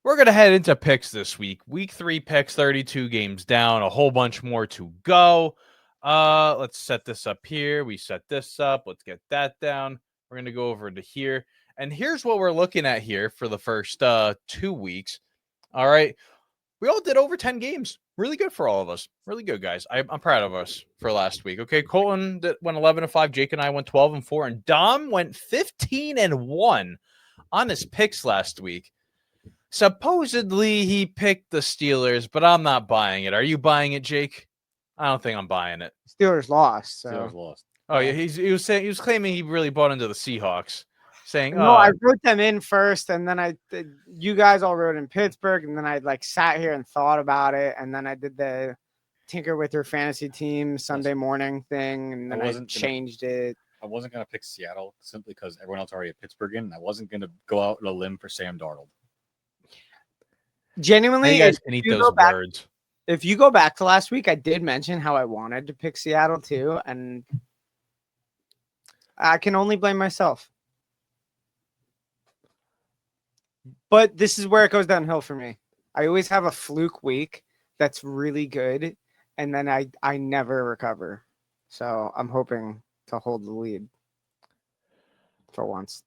We're going to head into picks this week. Week 3 picks, 32 games down, a whole bunch more to go. Let's set this up here. We set this up. Let's get that down. We're going to go over to here. And here's what we're looking at here for the first 2 weeks. All right. We all did over 10 games. Really good for all of us. Really good, guys. I'm proud of us for last week. Okay, Colton went 11-5. Jake and I went 12-4. And Dom went 15-1 on his picks last week. Supposedly, he picked the Steelers, but I'm not buying it. Are you buying it, Jake? I don't think I'm buying it. Steelers lost. So. Steelers lost. Oh yeah, he was claiming he really bought into the Seahawks, saying, "No, I wrote them in first, and then you guys all wrote in Pittsburgh, and then I sat here and thought about it, and then I did the tinker with your fantasy team Sunday morning thing, and then I changed it. I wasn't gonna pick Seattle simply because everyone else already had Pittsburgh in, and I wasn't gonna go out on a limb for Sam Darnold. Genuinely, guys can eat those words. If you go back to last week, I did mention how I wanted to pick Seattle too, and I can only blame myself. But this is where it goes downhill for me. I always have a fluke week that's really good, and then I never recover. So I'm hoping to hold the lead for once.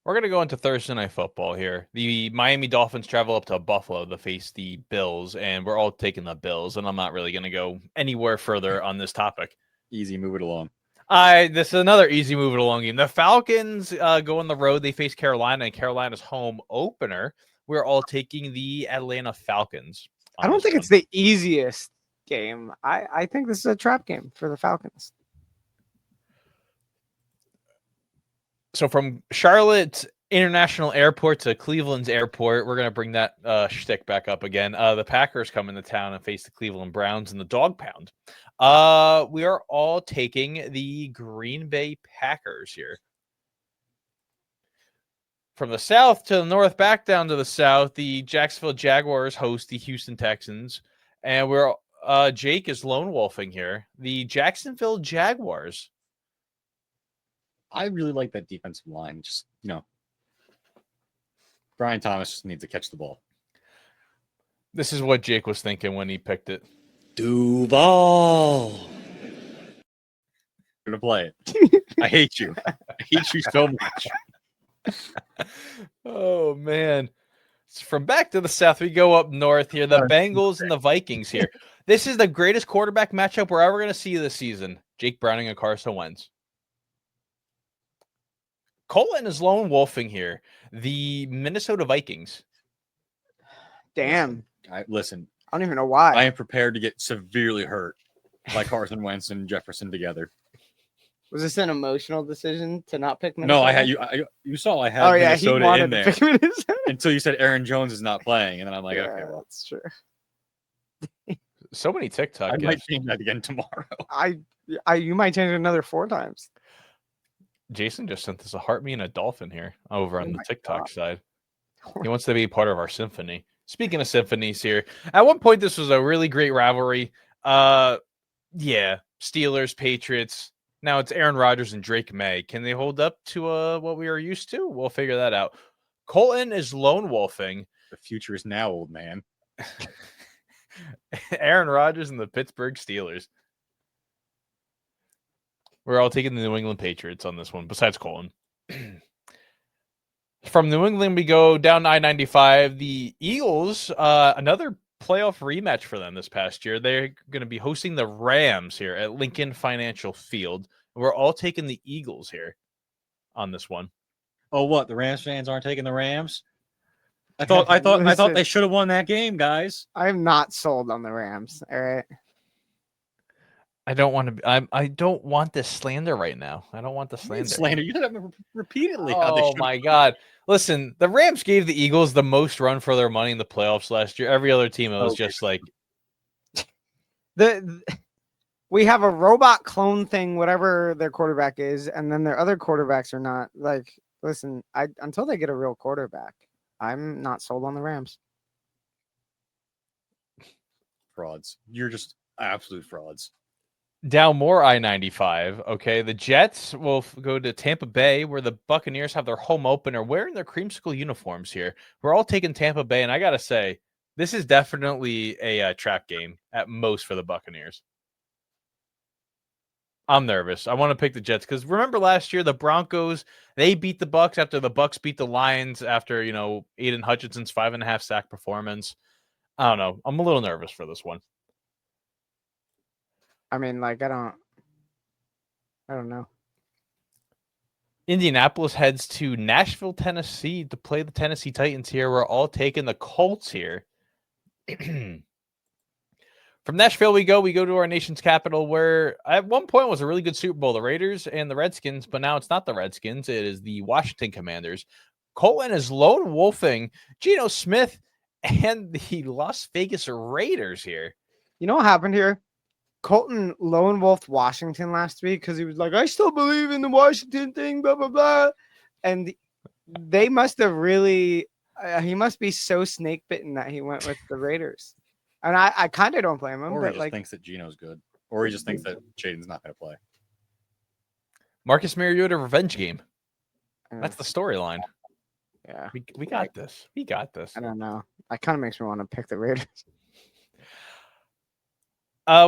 We're going to go into Thursday Night Football here. The Miami Dolphins travel up to Buffalo to face the Bills, and we're all taking the Bills, and I'm not really going to go anywhere further on this topic. Easy, move it along. This is another easy move it along game. The Falcons go on the road. They face Carolina, and Carolina's home opener. We're all taking the Atlanta Falcons. I don't think it's the easiest game. I think this is a trap game for the Falcons. So from Charlotte International Airport to Cleveland's airport, we're going to bring that shtick back up again. The Packers come into town and face the Cleveland Browns in the dog pound. We are all taking the Green Bay Packers here. From the south to the north, back down to the south, the Jacksonville Jaguars host the Houston Texans. And we're Jake is lone wolfing here. The Jacksonville Jaguars. I really like that defensive line. Just, Brian Thomas just needs to catch the ball. This is what Jake was thinking when he picked it. Duval. I'm gonna play it. I hate you. I hate you so much. Oh, man. From back to the south, we go up north here. The Bengals and the Vikings here. This is the greatest quarterback matchup we're ever going to see this season. Jake Browning and Carson Wentz. Colton is lone wolfing here. The Minnesota Vikings. Damn. Listen. I don't even know why. I am prepared to get severely hurt by Carson Wentz and Jefferson together. Was this an emotional decision to not pick Minnesota? No, I had you saw I had Minnesota in there until you said Aaron Jones is not playing, and then I'm like, okay, well, that's true. So many TikTok. I might change that again tomorrow. You might change it another 4 times. Jason just sent us a heart, me and a dolphin here over on the TikTok side. He wants to be part of our symphony. Speaking of symphonies here, at one point this was a really great rivalry. Steelers, Patriots. Now it's Aaron Rodgers and Drake May. Can they hold up to what we are used to? We'll figure that out. Colton is lone wolfing. The future is now, old man. Aaron Rodgers and the Pittsburgh Steelers. We're all taking the New England Patriots on this one, besides Colton. From New England, we go down I-95. The Eagles, another playoff rematch for them this past year. They're going to be hosting the Rams here at Lincoln Financial Field. We're all taking the Eagles here on this one. Oh, what? The Rams fans aren't taking the Rams? I thought they should have won that game, guys. I'm not sold on the Rams. All right. I don't want to. I don't want this slander right now. I don't want the slander. You said that repeatedly. Oh my God! Listen, the Rams gave the Eagles the most run for their money in the playoffs last year. Every other team, it was just like we have a robot clone thing, whatever their quarterback is, and then their other quarterbacks are not. Like, listen, until they get a real quarterback, I'm not sold on the Rams. Frauds. You're just absolute frauds. Down more I-95. Okay, the Jets will go to Tampa Bay, where the Buccaneers have their home opener, wearing their creamsicle uniforms. Here, we're all taking Tampa Bay, and I gotta say, this is definitely a trap game at most for the Buccaneers. I'm nervous. I want to pick the Jets because remember last year the Broncos, they beat the Bucks after the Bucks beat the Lions after Aiden Hutchinson's 5.5 sack performance. I don't know. I'm a little nervous for this one. I mean, like, I don't know. Indianapolis heads to Nashville, Tennessee to play the Tennessee Titans here. We're all taking the Colts here. From Nashville, we go to our nation's capital, where at one point was a really good Super Bowl, the Raiders and the Redskins, but now it's not the Redskins. It is the Washington Commanders. Colton is lone wolfing Geno Smith and the Las Vegas Raiders here. You know what happened here? Colton lone wolfed Washington last week because he was like, I still believe in the Washington thing, blah, blah, blah. And they must have really, he must be so snake bitten that he went with the Raiders. And I kind of don't blame him. Or but he just like, thinks that Geno's good. Or he just thinks that Jaden's not going to play. Marcus Mariota revenge game. uh, That's the storyline. yeah, We got this. We got this. I don't know. That kind of makes me want to pick the Raiders.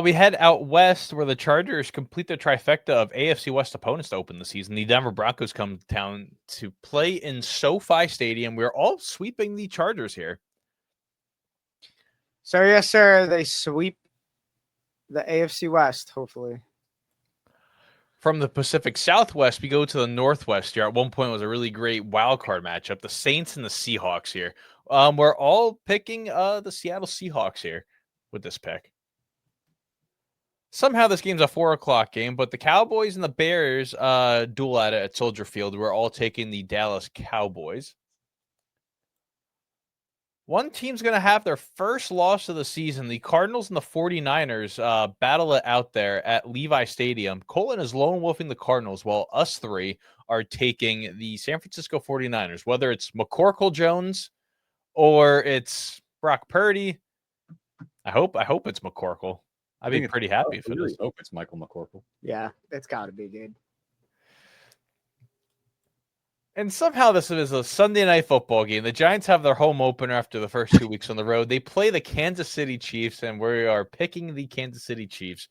We head out west where the Chargers complete the trifecta of AFC West opponents to open the season. The Denver Broncos come to town to play in SoFi Stadium. We're all sweeping the Chargers here. So, yes, sir, they sweep the AFC West, hopefully. From the Pacific Southwest, we go to the Northwest here. At one point, it was a really great wild card matchup. The Saints and the Seahawks here. We're all picking the Seattle Seahawks here with this pick. Somehow this game's a 4:00 game, but the Cowboys and the Bears duel at it at Soldier Field. We're all taking the Dallas Cowboys. One team's going to have their first loss of the season. The Cardinals and the 49ers battle it out there at Levi Stadium. Colton is lone wolfing the Cardinals, while us three are taking the San Francisco 49ers, whether it's McCorkle Jones or it's Brock Purdy. I hope it's McCorkle. I'd be pretty happy if it is. I hope it's Michael McCorkle. Yeah, it's got to be, dude. And somehow this is a Sunday night football game. The Giants have their home opener after the first 2 weeks on the road. They play the Kansas City Chiefs, and we are picking the Kansas City Chiefs.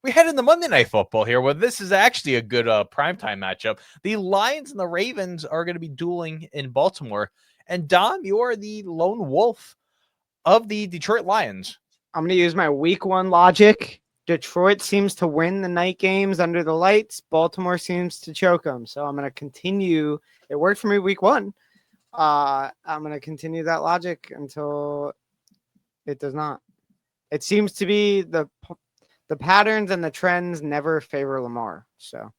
We head into Monday Night Football here, where this is actually a good primetime matchup. The Lions and the Ravens are going to be dueling in Baltimore. And Dom, you are the lone wolf of the Detroit Lions. I'm going to use my week one logic. Detroit seems to win the night games under the lights. Baltimore seems to choke them. So I'm going to continue. It worked for me week one. I'm going to continue that logic until it does not. It seems to be the patterns and the trends never favor Lamar. So